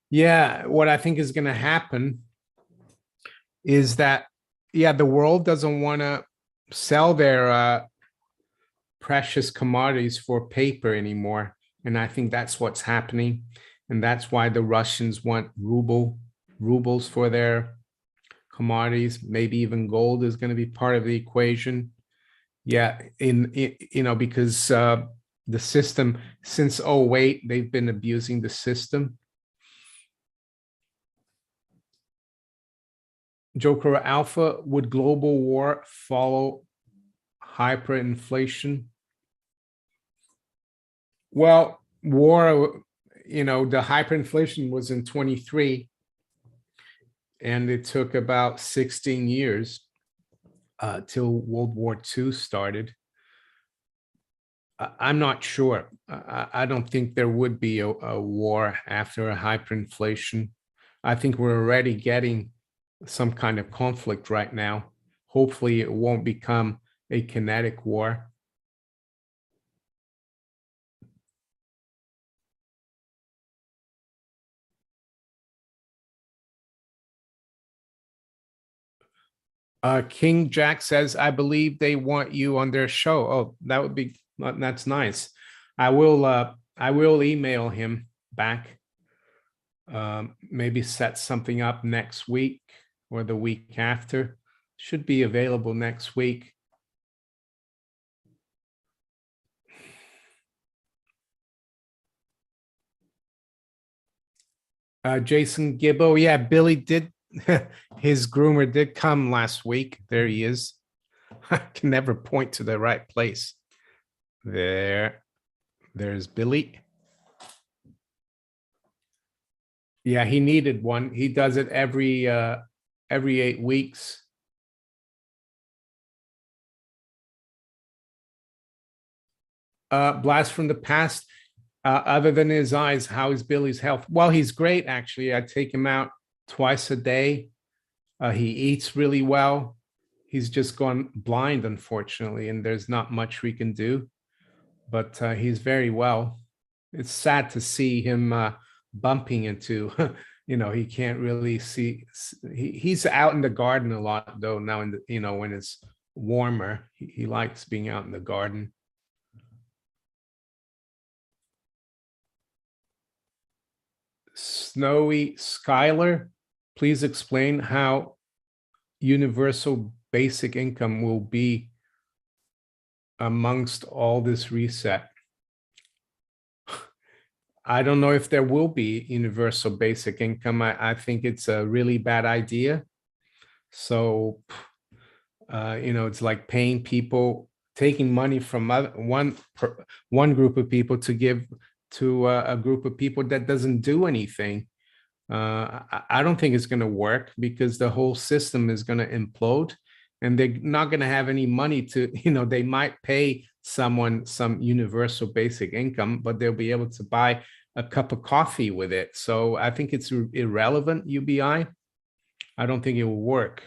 S1: Yeah, what I think is going to happen is that, yeah, the world doesn't want to sell their precious commodities for paper anymore. And I think that's what's happening. And that's why the Russians want rubles for their commodities. Maybe even gold is going to be part of the equation. Yeah, because the system since 2008, they've been abusing the system. Joker Alpha, would global war follow hyperinflation? Well, war, the hyperinflation was in 23, and it took about 16 years till World War II started. I'm not sure. I don't think there would be a war after a hyperinflation. I think we're already getting some kind of conflict right now. Hopefully, it won't become a kinetic war. King Jack says, I believe they want you on their show. Oh, that would be, that's nice. I will email him back. Maybe set something up next week or the week after. Should be available next week. Jason Gibbo, yeah, Billy did, his groomer did come last week. There he is. I can never point to the right place. There's Billy. Yeah, he needed one. He does it every 8 weeks. Blast from the past. Other than his eyes, how is Billy's health? Well, he's great, actually. I take him out twice a day. He eats really well. He's just gone blind, unfortunately, and there's not much we can do, but he's very well. It's sad to see him bumping into, he can't really see. He's out in the garden a lot, though, now, when it's warmer. He likes being out in the garden. Snowy Skylar, please explain how universal basic income will be amongst all this reset. I don't know if there will be universal basic income. I think it's a really bad idea. So, it's like paying people, taking money from one group of people to give to a group of people that doesn't do anything. I don't think it's going to work because the whole system is going to implode, and they're not going to have any money to, they might pay someone some universal basic income, but they'll be able to buy a cup of coffee with it. So I think it's irrelevant, UBI. I don't think it will work.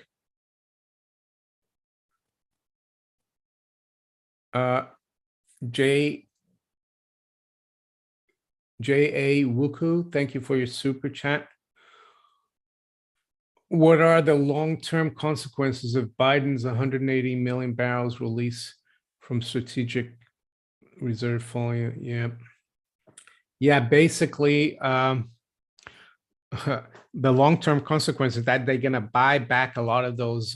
S1: J A Wuku, thank you for your super chat. What are the long-term consequences of Biden's 180 million barrels release from strategic reserve falling? Yeah, basically, the long-term consequences that they're going to buy back a lot of those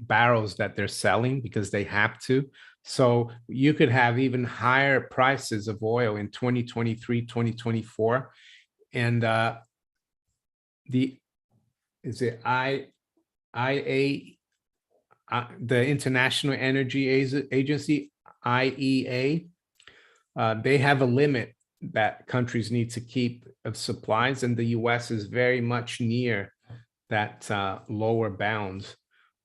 S1: barrels that they're selling because they have to. So you could have even higher prices of oil in 2023, 2024. And is it IA, the International Energy Agency, IEA, they have a limit that countries need to keep of supplies, and the US is very much near that lower bound.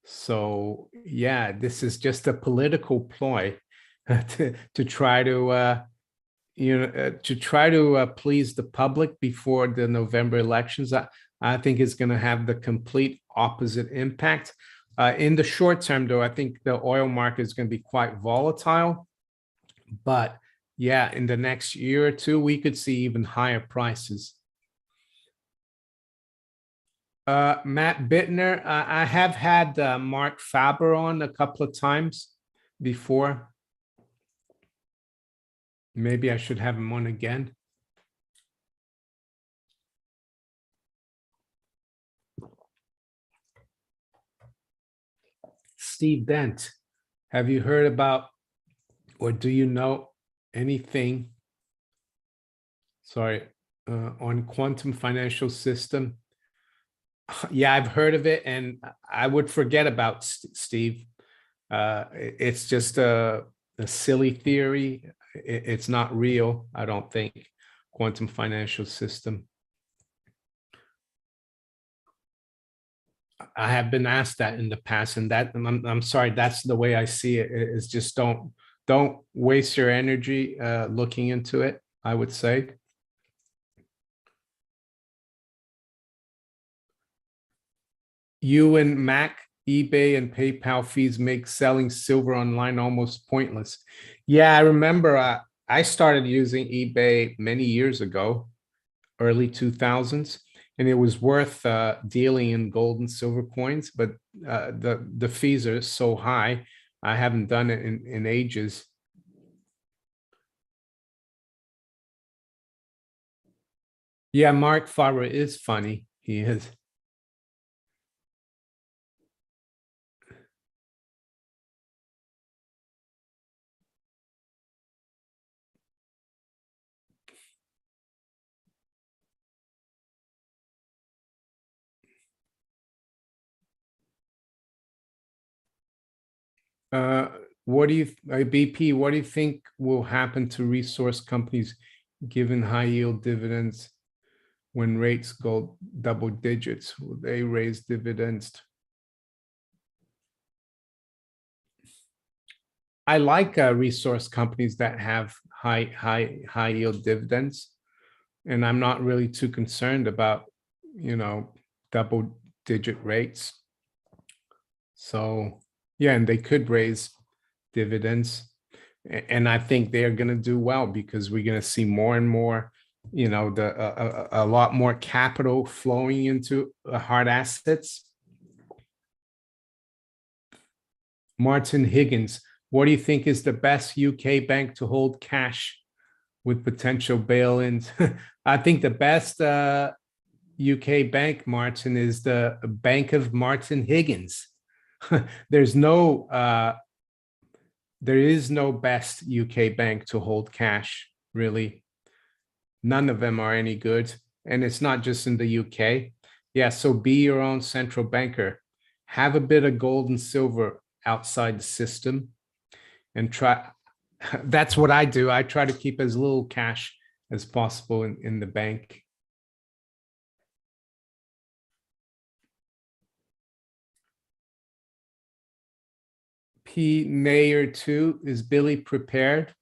S1: So yeah, this is just a political ploy to try to please the public before the November elections. I think it's going to have the complete opposite impact. In the short term, though, I think the oil market is going to be quite volatile. But yeah, in the next year or two, we could see even higher prices. Matt Bittner, I have had Mark Faber on a couple of times before. Maybe I should have him on again. Steve Dent, have you heard about, or do you know anything, on quantum financial system? Yeah, I've heard of it, and I would forget about Steve. It's just a silly theory. It's not real, I don't think. Quantum financial system. I have been asked that in the past, and that I'm sorry, that's the way I see it. Is just don't waste your energy looking into it, I would say. You and Mac, eBay, and PayPal fees make selling silver online almost pointless. Yeah, I remember I started using eBay many years ago, early 2000s, and it was worth dealing in gold and silver coins, but the fees are so high. I haven't done it in ages. Yeah, Mark Farber is funny. He is. Uh, what do you, BP, what do you think will happen to resource companies given high yield dividends when rates go double digits? Will they raise dividends? I like resource companies that have high yield dividends, and I'm not really too concerned about, you know, double digit rates. So yeah, and they could raise dividends. And I think they're going to do well because we're going to see more and more, you know, a lot more capital flowing into hard assets. Martin Higgins, what do you think is the best UK bank to hold cash with potential bail-ins? I think the best UK bank, Martin, is the Bank of Martin Higgins. There's no there is no best UK bank to hold cash, really. None of them are any good. And it's not just in the UK. Yeah, so be your own central banker. Have a bit of gold and silver outside the system and try. That's what I do. I try to keep as little cash as possible in the bank. P. Mayer 2, is Billy prepared?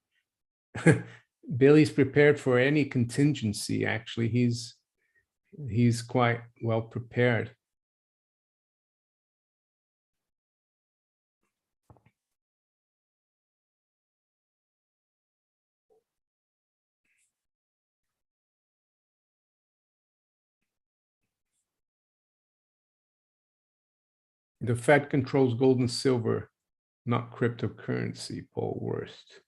S1: Billy's prepared for any contingency, actually. He's quite well prepared. The Fed controls gold and silver, not cryptocurrency, Paul Worst.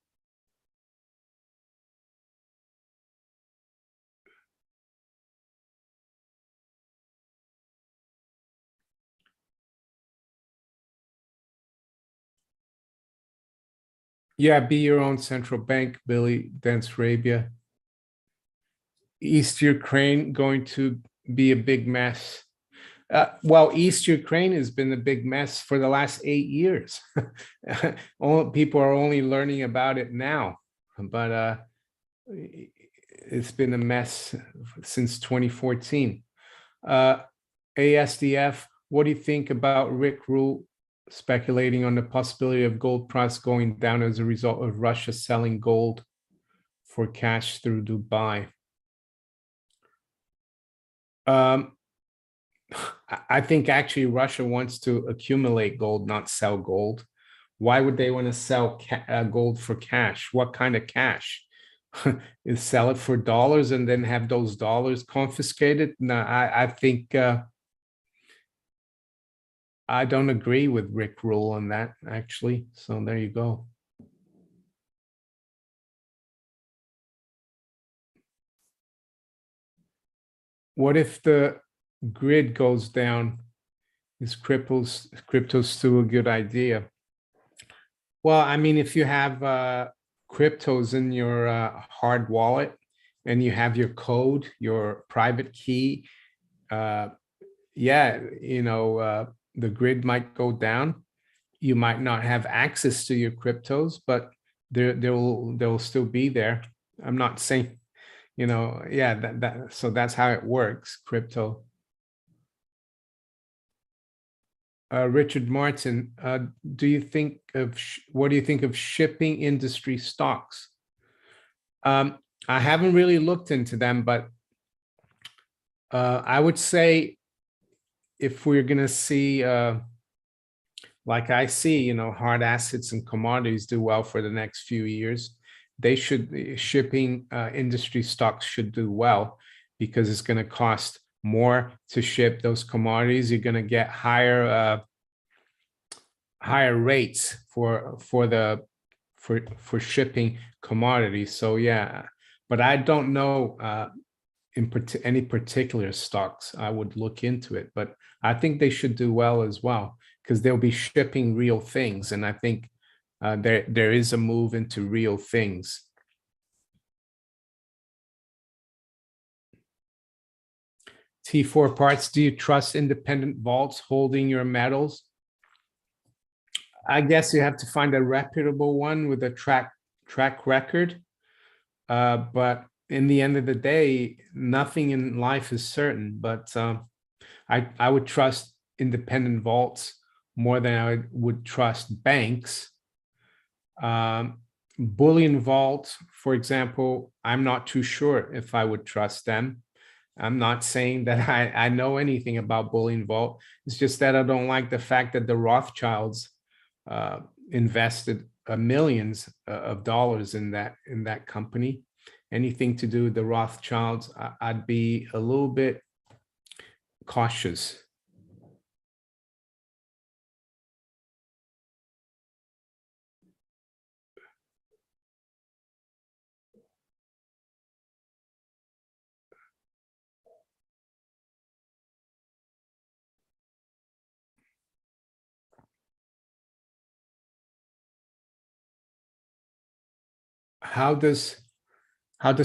S1: Yeah, be your own central bank, Billy, Dance Arabia. East Ukraine going to be a big mess. Well, East Ukraine has been a big mess for the last 8 years. All people are only learning about it now, but it's been a mess since 2014. ASDF, what do you think about Rick Rule speculating on the possibility of gold price going down as a result of Russia selling gold for cash through Dubai? Um, I think actually Russia wants to accumulate gold, not sell gold. Why would they want to sell gold for cash? What kind of cash? Is sell it for dollars and then have those dollars confiscated? No, I think I don't agree with Rick Rule on that, actually. So there you go. What if the grid goes down? Is crypto still a good idea? Well, I mean, if you have cryptos in your hard wallet and you have your code, your private key, uh, yeah, the grid might go down. You might not have access to your cryptos, but they'll still be there. I'm not saying, yeah, so that's how it works, crypto. Richard Martin, do you think of what do you think of shipping industry stocks? I haven't really looked into them, but I would say if we're going to see, like I see, hard assets and commodities do well for the next few years, shipping industry stocks should do well because it's going to cost more to ship those commodities. You're going to get higher rates for shipping commodities. So yeah, but I don't know any particular stocks. I would look into it, but I think they should do well as well because they'll be shipping real things, and I think there is a move into real things. T4 parts. Do you trust independent vaults holding your metals? I guess you have to find a reputable one with a track record. But in the end of the day, nothing in life is certain. But I would trust independent vaults more than I would trust banks. Bullion vault, for example, I'm not too sure if I would trust them. I'm not saying that I know anything about bullion vault. It's just that I don't like the fact that the Rothschilds invested millions of dollars in that company. Anything to do with the Rothschilds, I'd be a little bit cautious. How does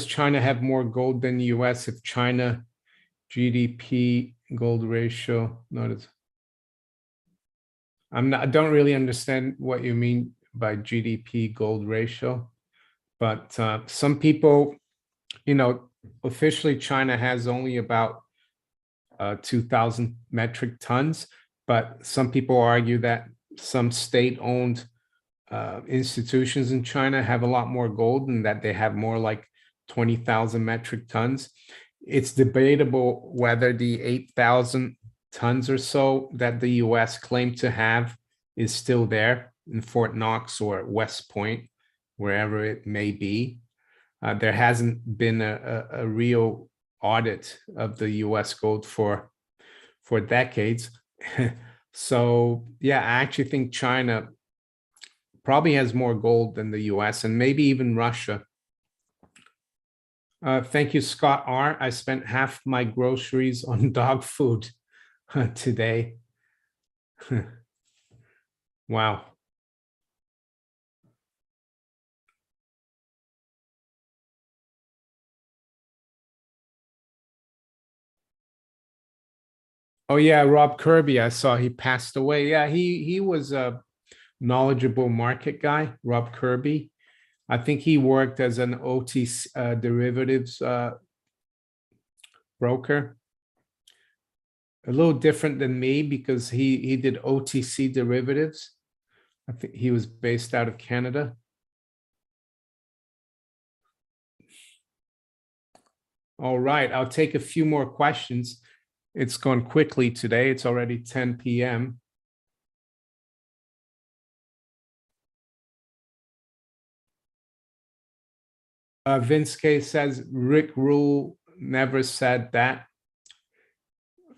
S1: China have more gold than the US if China GDP gold ratio? I don't really understand what you mean by GDP gold ratio, but some people, officially China has only about 2,000 metric tons, but some people argue that some state-owned institutions in China have a lot more gold and that they have more like 20,000 metric tons. It's debatable whether the 8,000 tons or so that the US claimed to have is still there in Fort Knox or West Point, wherever it may be. There hasn't been a real audit of the US gold for decades. So yeah, I actually think China probably has more gold than the US and maybe even Russia. Thank you, Scott R. I spent half my groceries on dog food today. Wow. Oh yeah, Rob Kirby. I saw he passed away. Yeah, he was a knowledgeable market guy, Rob Kirby. I think he worked as an OTC derivatives broker. A little different than me because he did OTC derivatives. I think he was based out of Canada. All right, I'll take a few more questions. It's gone quickly today. It's already 10 p.m. Vince K says Rick Rule never said that.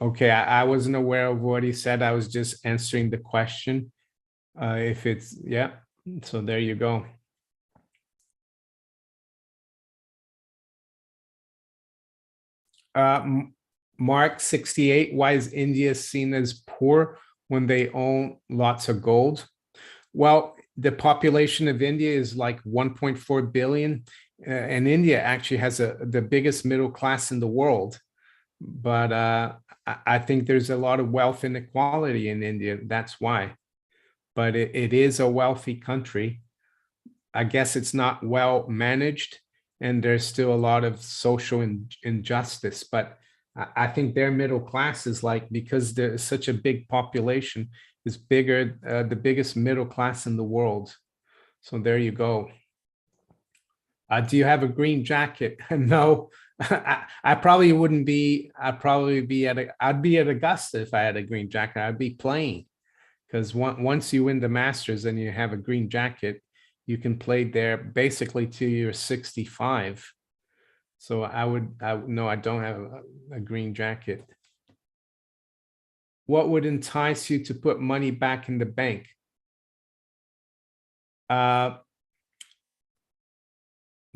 S1: Okay, I wasn't aware of what he said. I was just answering the question. If it's, yeah, so there you go. Mark 68, why is India seen as poor when they own lots of gold? Well, the population of India is like 1.4 billion, and India actually has the biggest middle class in the world. but I think there's a lot of wealth inequality in India. That's why. But it is a wealthy country. I guess it's not well managed, and there's still a lot of social injustice. But I think their middle class is like, because there's such a big population, is bigger, the biggest middle class in the world. So there you go. Do you have a green jacket? No, I probably wouldn't be. I'd be at Augusta if I had a green jacket. I'd be playing, because once you win the Masters and you have a green jacket, you can play there basically till you're 65. So no, I don't have a green jacket. What would entice you to put money back in the bank?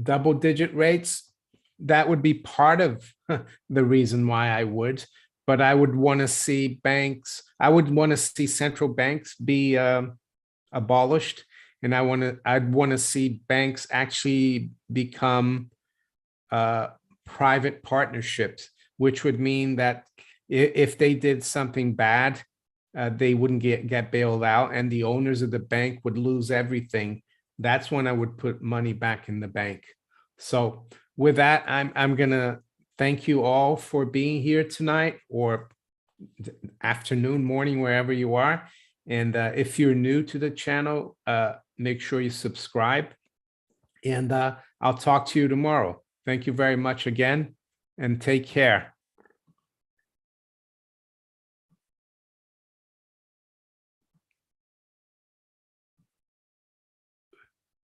S1: Double-digit rates, that would be part of the reason why I would, but I would want to see banks, I would want to see central banks be abolished, and I'd want to see banks actually become private partnerships, which would mean that if they did something bad, they wouldn't get bailed out, and the owners of the bank would lose everything. That's when I would put money back in the bank. So with that, I'm gonna thank you all for being here tonight, or afternoon, morning, wherever you are. And if you're new to the channel, make sure you subscribe. And I'll talk to you tomorrow. Thank you very much again, and take care.